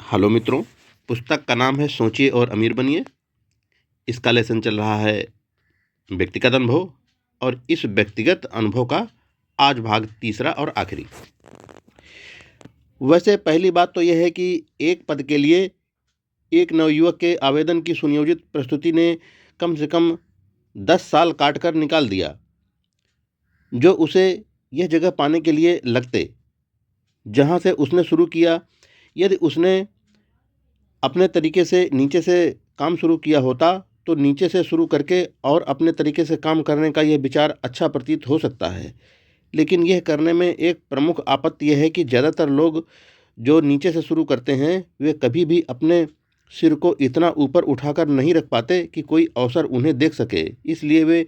Hello मित्रों। पुस्तक का नाम है सोचिए और अमीर बनिए। इसका लेसन चल रहा है व्यक्तिगत अनुभव, और इस व्यक्तिगत अनुभव का आज भाग तीसरा और आखिरी। वैसे पहली बात तो यह है कि एक पद के लिए एक नवयुवक के आवेदन की सुनियोजित प्रस्तुति ने कम से कम 10 साल काट कर निकाल दिया, जो उसे यह जगह पाने के लिए लगते जहाँ से उसने शुरू किया। यदि उसने अपने तरीके से नीचे से काम शुरू किया होता तो नीचे से शुरू करके और अपने तरीके से काम करने का यह विचार अच्छा प्रतीत हो सकता है। लेकिन यह करने में एक प्रमुख आपत्ति यह है कि ज़्यादातर लोग जो नीचे से शुरू करते हैं वे कभी भी अपने सिर को इतना ऊपर उठाकर नहीं रख पाते कि कोई अवसर उन्हें देख सके, इसलिए वे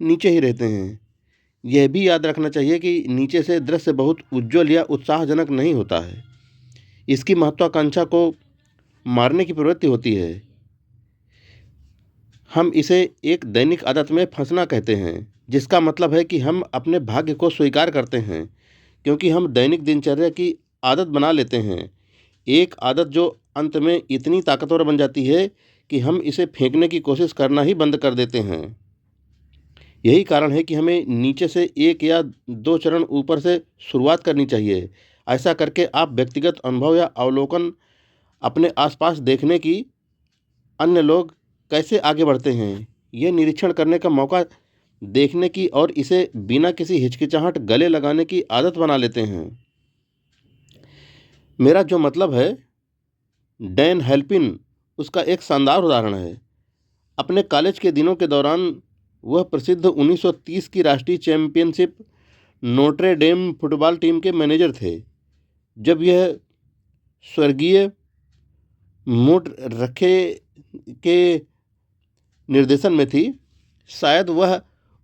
नीचे ही रहते हैं। यह भी याद रखना चाहिए कि नीचे से दृश्य बहुत उज्ज्वल या उत्साहजनक नहीं होता है। इसकी महत्वाकांक्षा को मारने की प्रवृत्ति होती है। हम इसे एक दैनिक आदत में फंसना कहते हैं, जिसका मतलब है कि हम अपने भाग्य को स्वीकार करते हैं क्योंकि हम दैनिक दिनचर्या की आदत बना लेते हैं। एक आदत जो अंत में इतनी ताकतवर बन जाती है कि हम इसे फेंकने की कोशिश करना ही बंद कर देते हैं। यही कारण है कि हमें नीचे से एक या दो चरण ऊपर से शुरुआत करनी चाहिए। ऐसा करके आप व्यक्तिगत अनुभव या अवलोकन, अपने आसपास देखने की अन्य लोग कैसे आगे बढ़ते हैं, यह निरीक्षण करने का मौका देखने की और इसे बिना किसी हिचकिचाहट गले लगाने की आदत बना लेते हैं। मेरा जो मतलब है, डैन हेल्पिन उसका एक शानदार उदाहरण है। अपने कॉलेज के दिनों के दौरान वह प्रसिद्ध 1930 की राष्ट्रीय championship Notre Dame football team के मैनेजर थे। जब यह स्वर्गीय मूड रखे के निर्देशन में थी, शायद वह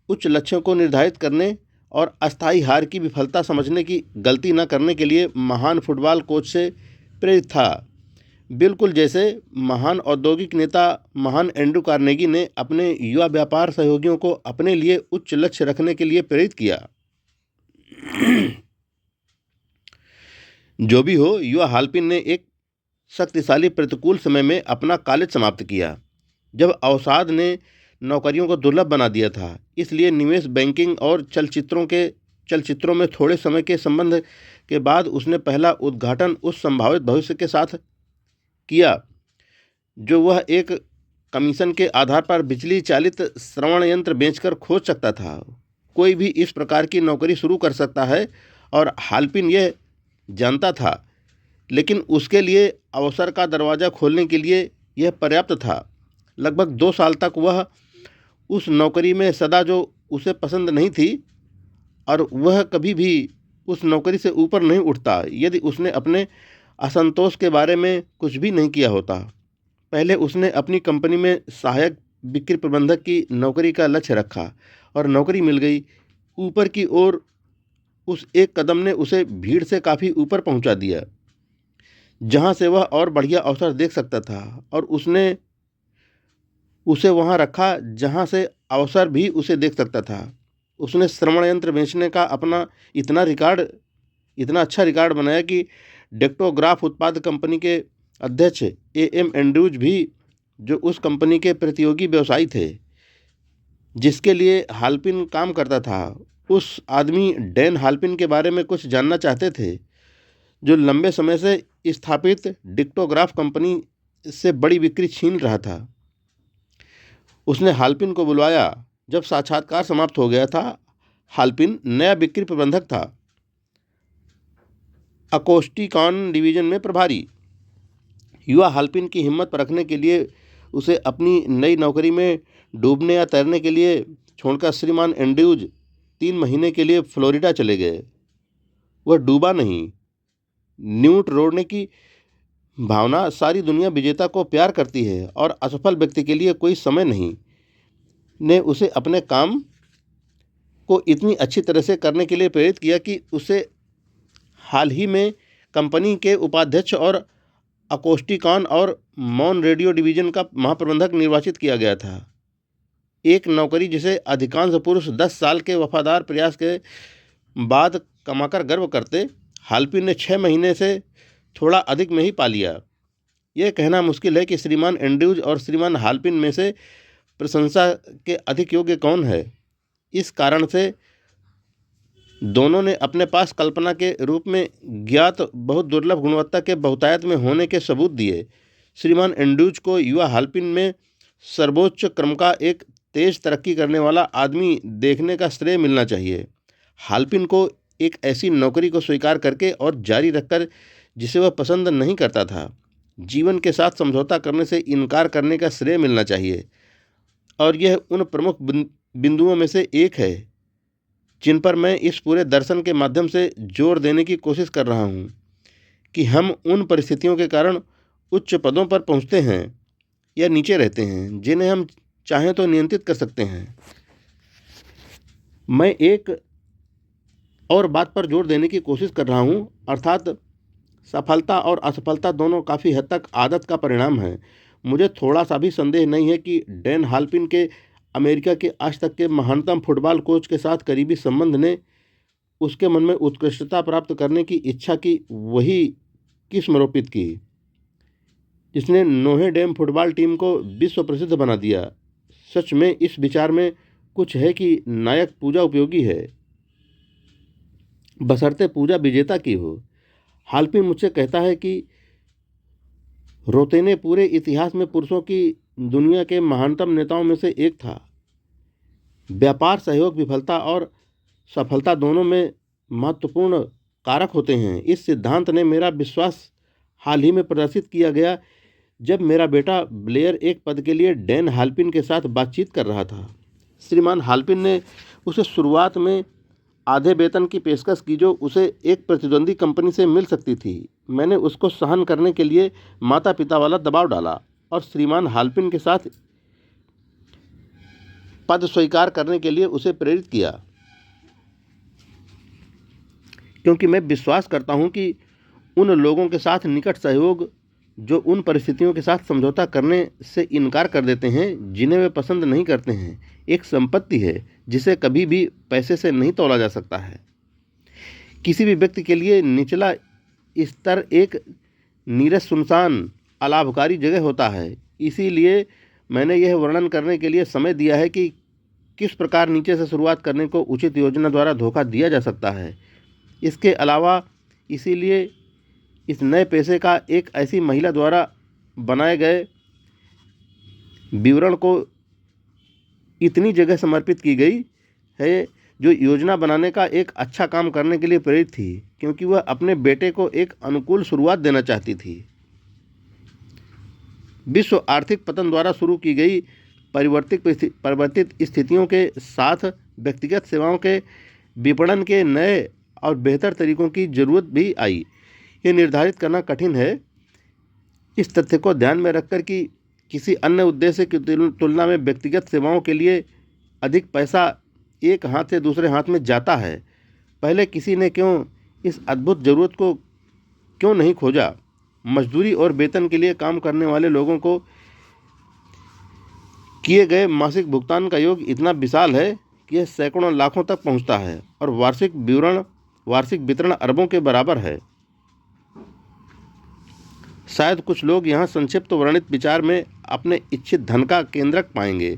उच्च लक्ष्यों को निर्धारित करने और अस्थायी हार की विफलता समझने की गलती न करने के लिए महान फुटबॉल कोच से प्रेरित था। बिल्कुल जैसे महान औद्योगिक नेता महान एंड्रू कार्नेगी ने अपने युवा व्यापार सहयोगियों को अपने लिए उच्च लक्ष्य रखने के लिए प्रेरित किया। जो भी हो, युवा हाल्पिन ने एक शक्तिशाली प्रतिकूल समय में अपना कॉलेज समाप्त किया, जब अवसाद ने नौकरियों को दुर्लभ बना दिया था। इसलिए निवेश बैंकिंग और चलचित्रों में थोड़े समय के संबंध के बाद उसने पहला उद्घाटन उस संभावित भविष्य के साथ किया जो वह एक कमीशन के आधार पर बिजली चालित श्रवण यंत्र बेचकर खोज सकता था। कोई भी इस प्रकार की नौकरी शुरू कर सकता है और हाल्पिन यह जानता था, लेकिन उसके लिए अवसर का दरवाज़ा खोलने के लिए यह पर्याप्त था। लगभग 2 साल तक वह उस नौकरी में सदा जो उसे पसंद नहीं थी, और वह कभी भी उस नौकरी से ऊपर नहीं उठता यदि उसने अपने असंतोष के बारे में कुछ भी नहीं किया होता। पहले उसने अपनी कंपनी में सहायक बिक्री प्रबंधक की नौकरी का लक्ष्य रखा और नौकरी मिल गई। ऊपर की ओर उस एक कदम ने उसे भीड़ से काफ़ी ऊपर पहुंचा दिया, जहां से वह और बढ़िया अवसर देख सकता था, और उसने उसे वहां रखा जहां से अवसर भी उसे देख सकता था। उसने श्रवण यंत्र बेचने का अपना इतना अच्छा रिकॉर्ड बनाया कि डेक्टोग्राफ उत्पाद कंपनी के अध्यक्ष एम एंड्रूज भी, जो उस कंपनी के प्रतियोगी व्यवसायी थे जिसके लिए हाल्पिन काम करता था, उस आदमी डैन हाल्पिन के बारे में कुछ जानना चाहते थे, जो लंबे समय से स्थापित डिक्टोग्राफ कंपनी से बड़ी बिक्री छीन रहा था। उसने हाल्पिन को बुलवाया। जब साक्षात्कार समाप्त हो गया था, हाल्पिन नया बिक्री प्रबंधक था, अकोस्टिकॉन डिवीजन में प्रभारी। युवा हाल्पिन की हिम्मत परखने के लिए उसे अपनी नई नौकरी में डूबने या तैरने के लिए छोड़कर श्रीमान एंड्रूज 3 महीने के लिए फ्लोरिडा चले गए। वह डूबा नहीं। न्यूट रोड़ने की भावना सारी दुनिया विजेता को प्यार करती है और असफल व्यक्ति के लिए कोई समय नहीं, ने उसे अपने काम को इतनी अच्छी तरह से करने के लिए प्रेरित किया कि उसे हाल ही में कंपनी के उपाध्यक्ष और अकोस्टिकॉन और मॉन रेडियो डिवीजन का महाप्रबंधक निर्वाचित किया गया था। एक नौकरी जिसे अधिकांश पुरुष 10 साल के वफादार प्रयास के बाद कमाकर गर्व करते, हाल्पिन ने 6 महीने से थोड़ा अधिक में ही पा लिया। यह कहना मुश्किल है कि श्रीमान एंड्रयूज और श्रीमान हाल्पिन में से प्रशंसा के अधिक योग्य कौन है। इस कारण से दोनों ने अपने पास कल्पना के रूप में ज्ञात बहुत दुर्लभ गुणवत्ता के बहुतायत में होने के सबूत दिए। श्रीमान एंड्रयूज को युवा हाल्पिन में सर्वोच्च क्रम का एक तेज तरक्की करने वाला आदमी देखने का श्रेय मिलना चाहिए। हाल्पिन को एक ऐसी नौकरी को स्वीकार करके और जारी रखकर जिसे वह पसंद नहीं करता था, जीवन के साथ समझौता करने से इनकार करने का श्रेय मिलना चाहिए। और यह उन प्रमुख बिंदुओं में से एक है जिन पर मैं इस पूरे दर्शन के माध्यम से जोर देने की कोशिश कर रहा हूँ कि हम उन परिस्थितियों के कारण उच्च पदों पर पहुँचते हैं या नीचे रहते हैं जिन्हें हम चाहें तो नियंत्रित कर सकते हैं। मैं एक और बात पर जोर देने की कोशिश कर रहा हूँ, अर्थात सफलता और असफलता दोनों काफ़ी हद तक आदत का परिणाम है। मुझे थोड़ा सा भी संदेह नहीं है कि डैन हाल्पिन के अमेरिका के आज तक के महानतम फुटबॉल कोच के साथ करीबी संबंध ने उसके मन में उत्कृष्टता प्राप्त करने की इच्छा की वही किस्म रोपित की जिसने नोहे डैम फुटबॉल टीम को विश्व प्रसिद्ध बना दिया। सच में इस विचार में कुछ है कि नायक पूजा उपयोगी है, बशर्ते पूजा विजेता की हो। हाल्पिन मुझसे कहता है कि रोते ने पूरे इतिहास में पुरुषों की दुनिया के महानतम नेताओं में से एक था। व्यापार सहयोग विफलता और सफलता दोनों में महत्वपूर्ण कारक होते हैं। इस सिद्धांत ने मेरा विश्वास हाल ही में प्रदर्शित किया गया जब मेरा बेटा ब्लेयर एक पद के लिए डैन हाल्पिन के साथ बातचीत कर रहा था। श्रीमान हाल्पिन ने उसे शुरुआत में आधे वेतन की पेशकश की जो उसे एक प्रतिद्वंदी कंपनी से मिल सकती थी। मैंने उसको सहन करने के लिए माता पिता वाला दबाव डाला और श्रीमान हाल्पिन के साथ पद स्वीकार करने के लिए उसे प्रेरित किया, क्योंकि मैं विश्वास करता हूं कि उन लोगों के साथ निकट सहयोग जो उन परिस्थितियों के साथ समझौता करने से इनकार कर देते हैं जिन्हें वे पसंद नहीं करते हैं, एक संपत्ति है जिसे कभी भी पैसे से नहीं तौला जा सकता है। किसी भी व्यक्ति के लिए निचला स्तर एक नीरस सुनसान अलाभकारी जगह होता है। इसीलिए मैंने यह वर्णन करने के लिए समय दिया है कि किस प्रकार नीचे से शुरुआत करने को उचित योजना द्वारा धोखा दिया जा सकता है। इसके अलावा इसीलिए इस नए पेशे का एक ऐसी महिला द्वारा बनाए गए विवरण को इतनी जगह समर्पित की गई है जो योजना बनाने का एक अच्छा काम करने के लिए प्रेरित थी, क्योंकि वह अपने बेटे को एक अनुकूल शुरुआत देना चाहती थी। विश्व आर्थिक पतन द्वारा शुरू की गई परिवर्तित स्थितियों के साथ व्यक्तिगत सेवाओं के विपणन के नए और बेहतर तरीकों की जरूरत भी आई। ये निर्धारित करना कठिन है इस तथ्य को ध्यान में रखकर कि किसी अन्य उद्देश्य की तुलना में व्यक्तिगत सेवाओं के लिए अधिक पैसा एक हाथ से दूसरे हाथ में जाता है। पहले किसी ने क्यों इस अद्भुत ज़रूरत को क्यों नहीं खोजा। मजदूरी और वेतन के लिए काम करने वाले लोगों को किए गए मासिक भुगतान का योग इतना विशाल है कि यह सैकड़ों लाखों तक पहुंचता है और वार्षिक वितरण अरबों के बराबर है। शायद कुछ लोग यहाँ संक्षिप्त वर्णित विचार में अपने इच्छित धन का केंद्रक पाएंगे।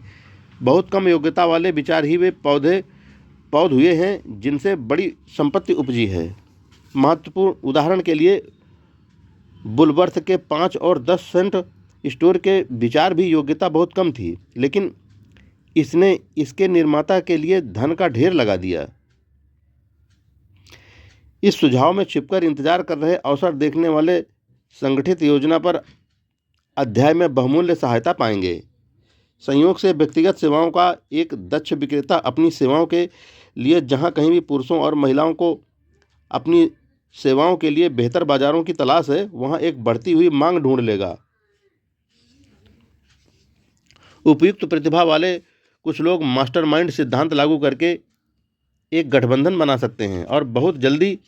बहुत कम योग्यता वाले विचार ही वे पौध हुए हैं जिनसे बड़ी संपत्ति उपजी है। महत्वपूर्ण उदाहरण के लिए बुलवर्थ के 5 और 10 सेंट स्टोर के विचार भी योग्यता बहुत कम थी, लेकिन इसने इसके निर्माता के लिए धन का ढेर लगा दिया। इस सुझाव में छिपकर इंतजार कर रहे अवसर देखने वाले संगठित योजना पर अध्याय में बहुमूल्य सहायता पाएंगे। संयोग से व्यक्तिगत सेवाओं का एक दक्ष विक्रेता अपनी सेवाओं के लिए जहां कहीं भी पुरुषों और महिलाओं को अपनी सेवाओं के लिए बेहतर बाजारों की तलाश है, वहां एक बढ़ती हुई मांग ढूंढ लेगा। उपयुक्त प्रतिभा वाले कुछ लोग मास्टरमाइंड सिद्धांत लागू करके एक गठबंधन बना सकते हैं और बहुत जल्दी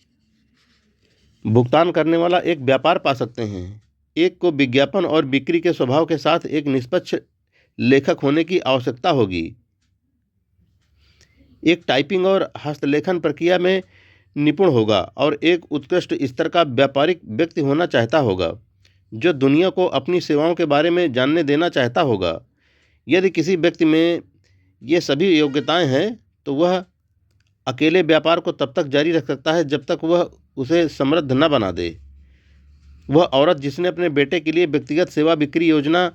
भुगतान करने वाला एक व्यापार पा सकते हैं। एक को विज्ञापन और बिक्री के स्वभाव के साथ एक निष्पक्ष लेखक होने की आवश्यकता होगी। एक टाइपिंग और हस्तलेखन प्रक्रिया में निपुण होगा और एक उत्कृष्ट स्तर का व्यापारिक व्यक्ति होना चाहता होगा जो दुनिया को अपनी सेवाओं के बारे में जानने देना चाहता होगा। यदि किसी व्यक्ति में ये सभी योग्यताएं हैं तो वह अकेले व्यापार को तब तक जारी रख सकता है जब तक वह उसे समृद्ध न बना दे। वह औरत जिसने अपने बेटे के लिए व्यक्तिगत सेवा बिक्री योजना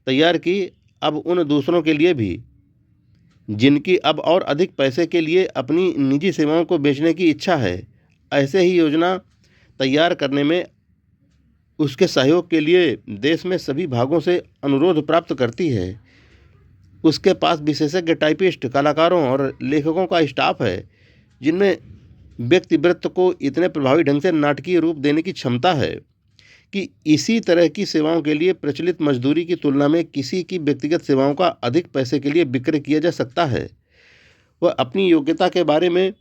तैयार की, अब उन दूसरों के लिए भी जिनकी अब और अधिक पैसे के लिए अपनी निजी सेवाओं को बेचने की इच्छा है, ऐसे ही योजना तैयार करने में उसके सहयोग के लिए देश में सभी भागों से अनुरोध प्राप्त करती है। उसके पास विशेषज्ञ टाइपिस्ट, कलाकारों और लेखकों का स्टाफ है जिनमें व्यक्तिवृत्त को इतने प्रभावी ढंग से नाटकीय रूप देने की क्षमता है कि इसी तरह की सेवाओं के लिए प्रचलित मजदूरी की तुलना में किसी की व्यक्तिगत सेवाओं का अधिक पैसे के लिए विक्रय किया जा सकता है। वह अपनी योग्यता के बारे में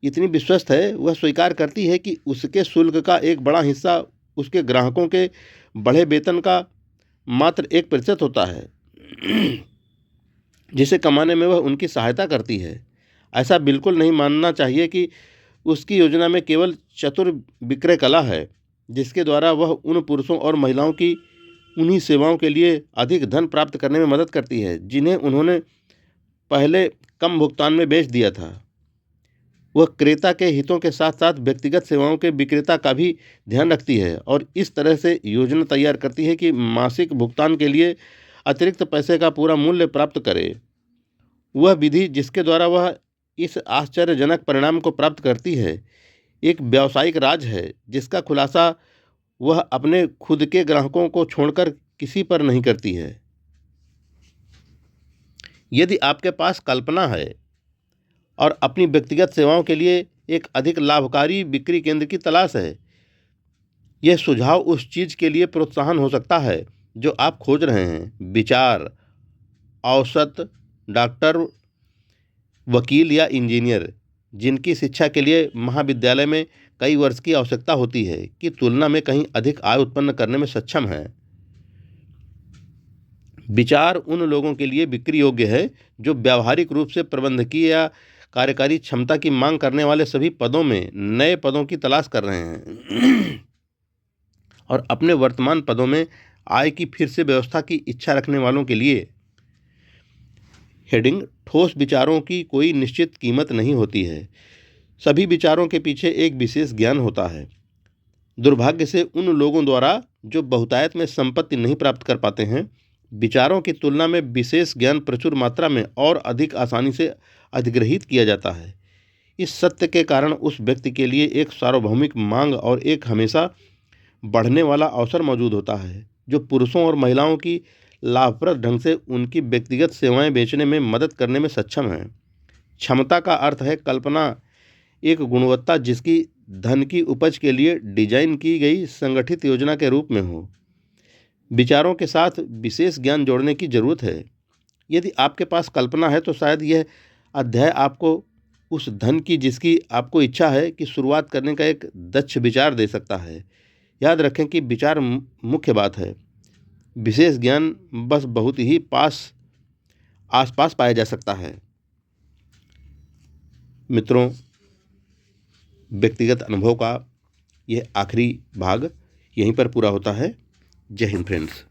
इतनी विश्वस्त है, वह स्वीकार करती है कि उसके शुल्क का एक बड़ा हिस्सा उसके ग्राहकों के बढ़े वेतन का मात्र 1% होता है, जिसे कमाने में वह उनकी सहायता करती है। ऐसा बिल्कुल नहीं मानना चाहिए कि उसकी योजना में केवल चतुर विक्रय कला है जिसके द्वारा वह उन पुरुषों और महिलाओं की उन्हीं सेवाओं के लिए अधिक धन प्राप्त करने में मदद करती है जिन्हें उन्होंने पहले कम भुगतान में बेच दिया था। वह क्रेता के हितों के साथ साथ व्यक्तिगत सेवाओं के विक्रेता का भी ध्यान रखती है और इस तरह से योजना तैयार करती है कि मासिक भुगतान के लिए अतिरिक्त पैसे का पूरा मूल्य प्राप्त करे। वह विधि जिसके द्वारा वह इस आश्चर्यजनक परिणाम को प्राप्त करती है एक व्यावसायिक राज है जिसका खुलासा वह अपने खुद के ग्राहकों को छोड़कर किसी पर नहीं करती है। यदि आपके पास कल्पना है और अपनी व्यक्तिगत सेवाओं के लिए एक अधिक लाभकारी बिक्री केंद्र की तलाश है, यह सुझाव उस चीज़ के लिए प्रोत्साहन हो सकता है जो आप खोज रहे हैं। विचार, औसत डॉक्टर, वकील या इंजीनियर जिनकी शिक्षा के लिए महाविद्यालय में कई वर्ष की आवश्यकता होती है की तुलना में कहीं अधिक आय उत्पन्न करने में सक्षम है। विचार उन लोगों के लिए बिक्री योग्य है जो व्यावहारिक रूप से प्रबंधकीय या कार्यकारी क्षमता की मांग करने वाले सभी पदों में नए पदों की तलाश कर रहे हैं और अपने वर्तमान पदों में आय की फिर से व्यवस्था की इच्छा रखने वालों के लिए। हेडिंग: ठोस विचारों की कोई निश्चित कीमत नहीं होती है, सभी विचारों के पीछे एक विशेष ज्ञान होता है। दुर्भाग्य से उन लोगों द्वारा जो बहुतायत में संपत्ति नहीं प्राप्त कर पाते हैं, विचारों की तुलना में विशेष ज्ञान प्रचुर मात्रा में और अधिक आसानी से अधिग्रहित किया जाता है। इस सत्य के कारण उस व्यक्ति के लिए एक सार्वभौमिक मांग और एक हमेशा बढ़ने वाला अवसर मौजूद होता है जो पुरुषों और महिलाओं की लाभप्रद ढंग से उनकी व्यक्तिगत सेवाएं बेचने में मदद करने में सक्षम है। क्षमता का अर्थ है कल्पना, एक गुणवत्ता जिसकी धन की उपज के लिए डिजाइन की गई संगठित योजना के रूप में हो। विचारों के साथ विशेष ज्ञान जोड़ने की जरूरत है। यदि आपके पास कल्पना है तो शायद यह अध्याय आपको उस धन की जिसकी आपको इच्छा है की शुरुआत करने का एक दक्ष विचार दे सकता है। याद रखें कि विचार मुख्य बात है, विशेष ज्ञान बस बहुत ही आसपास पाया जा सकता है। मित्रों, व्यक्तिगत अनुभव का यह आखिरी भाग यहीं पर पूरा होता है। जय हिंद फ्रेंड्स।